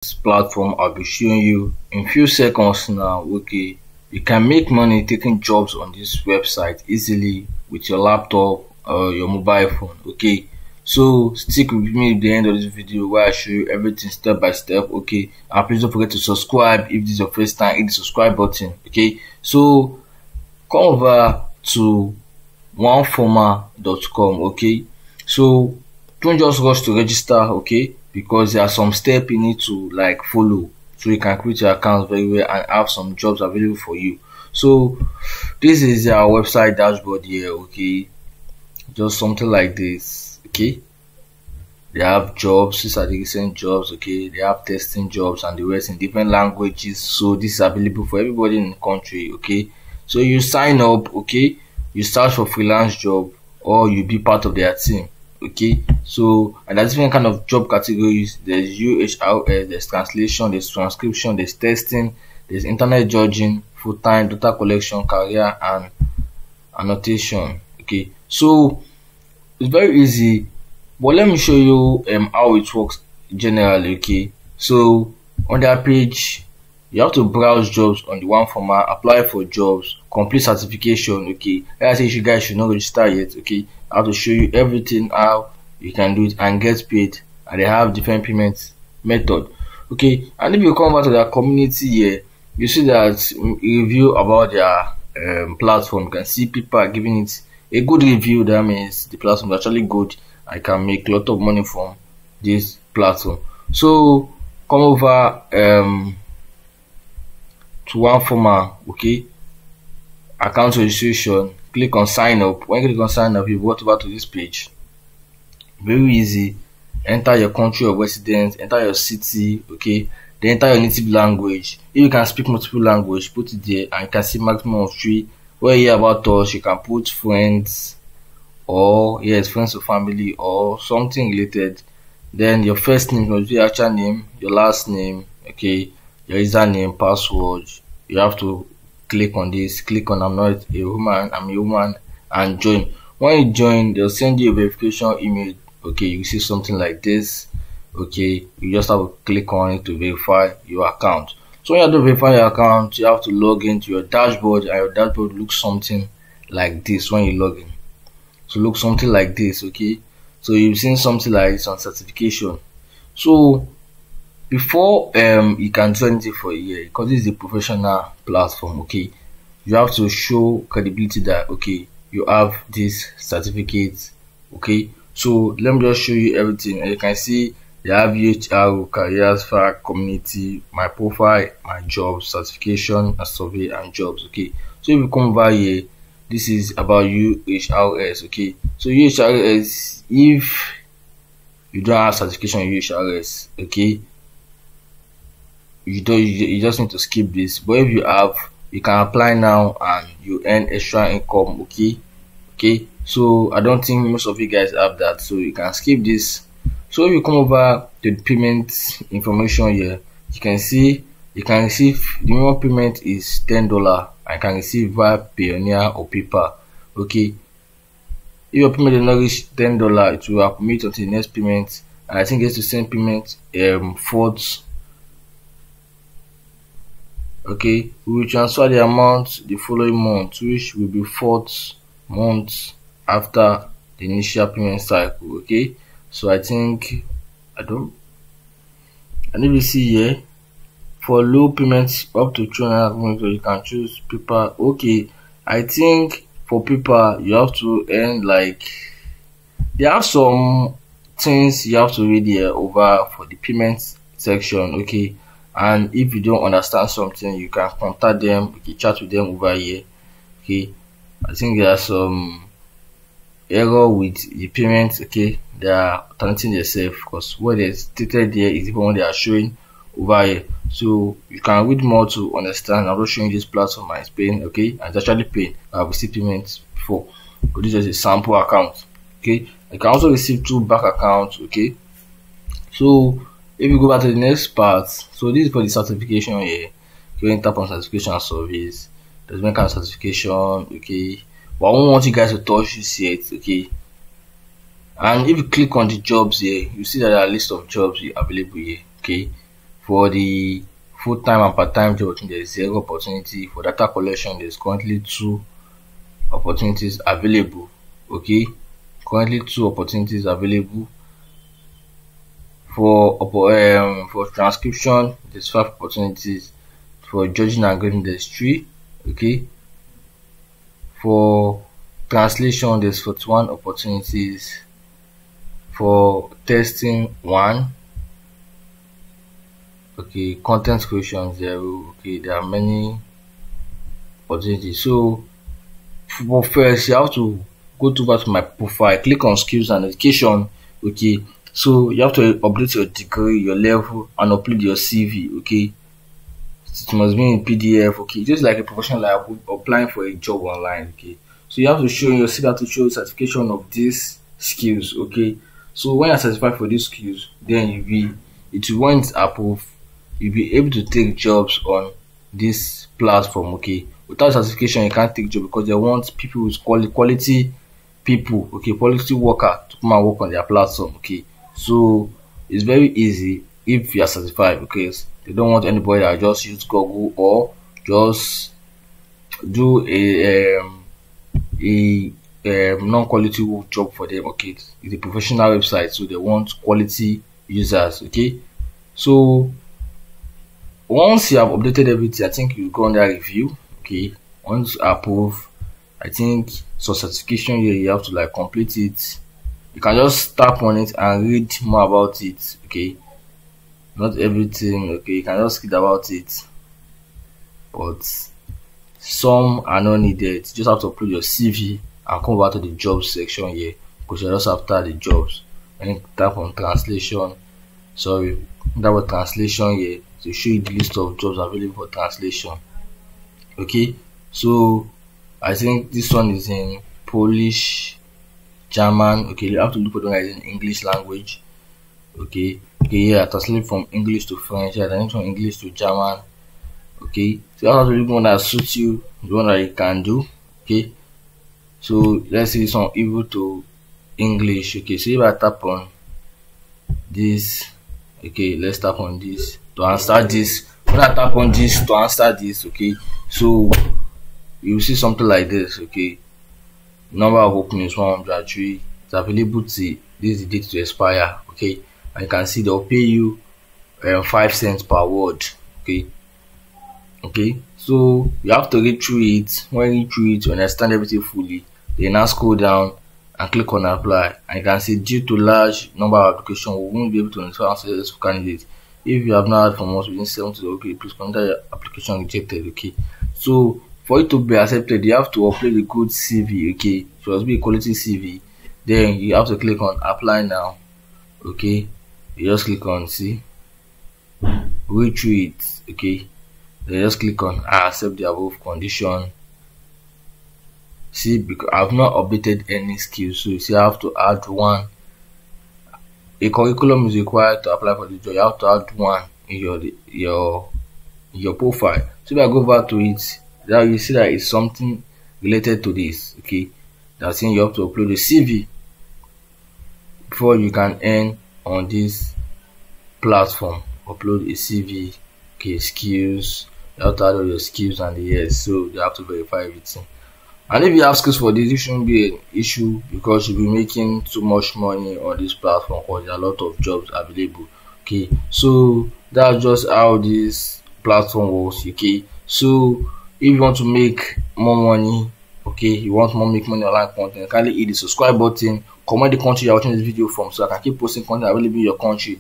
platform I'll be showing you in few seconds now. Okay, you can make money taking jobs on this website easily with your laptop or your mobile phone. Okay, so stick with me at the end of this video where I show you everything step by step. Okay, and please don't forget to subscribe if this is your first time. Hit the subscribe button. Okay, so come over to OneForma.com. Okay, so don't just rush to register, okay, because there are some steps you need to like follow so you can create your account very well and have some jobs available for you. So this is our website dashboard here. Okay, just something like this. Okay, they have jobs. These are the recent jobs. Okay, they have testing jobs and the rest in different languages, so this is available for everybody in the country. Okay, so you sign up. Okay, you search for freelance job or you be part of their team. Okay, so and there's different kind of job categories. There's UHRS, there's translation, there's transcription, there's testing, there's internet judging, full-time data collection, career, and annotation. Okay, so it's very easy, but let me show you how it works generally. Okay, so on that page you have to browse jobs on the OneForma, apply for jobs, complete certification. Okay, like I say, you guys should not register yet. Okay, I have to show you everything how you can do it and get paid, and they have different payment method. Okay, and if you come back to their community here, you see that review about their platform. You can see people are giving it a good review. That means the platform is actually good. I can make a lot of money from this platform. So come over to OneForma. Okay, account registration, click on sign up. When you click on sign up, you go over to this page. Very easy. Enter your country of residence, enter your city. Okay, then enter your native language. If you can speak multiple language, put it there, and you can see maximum of 3. Where you hear about us, you can put friends, or yes, friends or family, or something related. Then your first name must be your actual name, your last name. Okay, your username, password. You have to click on this, click on I'm not a woman, I'm a woman, and join. When you join, they'll send you a verification email. Okay, you see something like this. Okay, you just have to click on it to verify your account. So when you have to verify your account, you have to log into your dashboard, and your dashboard looks something like this when you log in. So look something like this. Okay, so you've seen something like this on certification. So before you can do anything for a year, because this is a professional platform, okay, you have to show credibility that okay, you have this certificate. Okay, so let me just show you everything, and you can see they have UHR, careers, fact, community, my profile, my job, certification, and survey, and jobs. Okay, so if you come over here, this is about UHRS. Okay, so UHRS, if you don't have certification in UHRS, okay, you just need to skip this. But if you have, you can apply now and you earn extra income. Okay, so I don't think most of you guys have that, so you can skip this. So if you come over to the payment information here, you can see you can receive the minimum payment is $10. I can receive via Payoneer or PayPal. Okay, if your payment does not reach $10, it will accumulate until the next payment, and I think it's the same payment fourth. Okay, we will transfer the amount the following month, which will be 4th month after the initial payment cycle. Okay, so I think and if you see here, for low payments up to 200, you can choose PayPal. Okay, I think for PayPal you have to earn like, they have some things you have to read here over for the payments section. Okay, and if you don't understand something, you can contact them, you can chat with them over here. Okay, I think there are some error with the payments. Okay, they are alternating themselves because what they stated there is even what they are showing over here. So you can read more to understand. I'm not showing this platform is paying. Okay, and it's actually paying. I've received payments before, but this is a sample account. Okay, I can also receive 2 bank accounts. Okay, so if you go back to the next part, so this is for the certification here. You can tap on certification and service. There's one kind of certification. Okay, but I don't want you guys to touch this yet. Okay, and if you click on the jobs here, you see that there are a list of jobs available here. Okay, For the full-time and part-time job, I think there is 0 opportunity. For data collection, there's currently 2 opportunities available. Okay, currently 2 opportunities available. For transcription, there's 5 opportunities. For judging and grading, there's 3. Okay, for translation, there's 41 opportunities. For testing, 1. Okay, content creation, 0. Okay, there are many opportunities. So for first, you have to go to my profile, click on skills and education. Okay, so you have to update your degree, your level, and upload your CV. Okay, it must be in PDF. Okay, just like a professional like applying for a job online. Okay, so you have to show your CV, have to show certification of these skills. Okay, so when you're certified for these skills, then it will, when it's approved, you'll be able to take jobs on this platform. Okay, without certification you can't take job, because they want people with quality people, okay, quality worker to come and work on their platform. Okay, so it's very easy if you are certified, because they don't want anybody that just use Google or just do a non-quality job for them. Okay, it's a professional website, so they want quality users. Okay, so once you have updated everything, I think you go under review. Okay, once approved, I think some certification here you have to like complete it. You can just tap on it and read more about it. Okay, not everything. Okay, you can just read about it, but some are not needed. You just have to upload your CV and come back to the jobs section here, because you're just after the jobs. And you tap on translation. Sorry, that was translation here to show you the list of jobs available for translation. Okay, so I think this one is in Polish, German. Okay, you have to look for the one that is in English language. Okay, yeah, translate from English to French, yeah, then from English to German. Okay, so you have to look one that suits you, the one that you can do. Okay, so let's see this one equal to English. Okay, so if I tap on this, okay, let's tap on this to answer this. When I tap on this to answer this, okay, so you will see something like this. Okay, number of openings 103. It's available to this is the date to expire. Okay, and you can see they'll pay you 5 cents per word. Okay, so you have to read through it. When you read through it, you understand everything fully, then now scroll down and click on apply, and you can see due to large number of applications, we won't be able to answer successful candidates. If you have not heard from us within 7 to okay, please consider your application rejected. Okay, so for it to be accepted, you have to upload a good CV. Okay, it must be a quality CV. Then you have to click on apply now. Okay, you just click on see, read through it. Okay, then just click on I accept the above condition. See, because I've not updated any skills, so you see I have to add one. A curriculum is required to apply for the job. You have to add one in your profile. So if I go back to it, now you see that it's something related to this. Okay, that's saying you have to upload a CV before you can earn on this platform. Upload a CV. Okay, skills. You have to add all your skills and the years, so you have to verify everything. And if you have skills for this, it shouldn't be an issue, because you'll be making too much money on this platform, because there are a lot of jobs available. Okay, so that's just how this platform works. Okay, so if you want to make more money, okay, you want more make money online content, kindly hit the subscribe button, comment the country you're watching this video from, so I can keep posting content available in your country.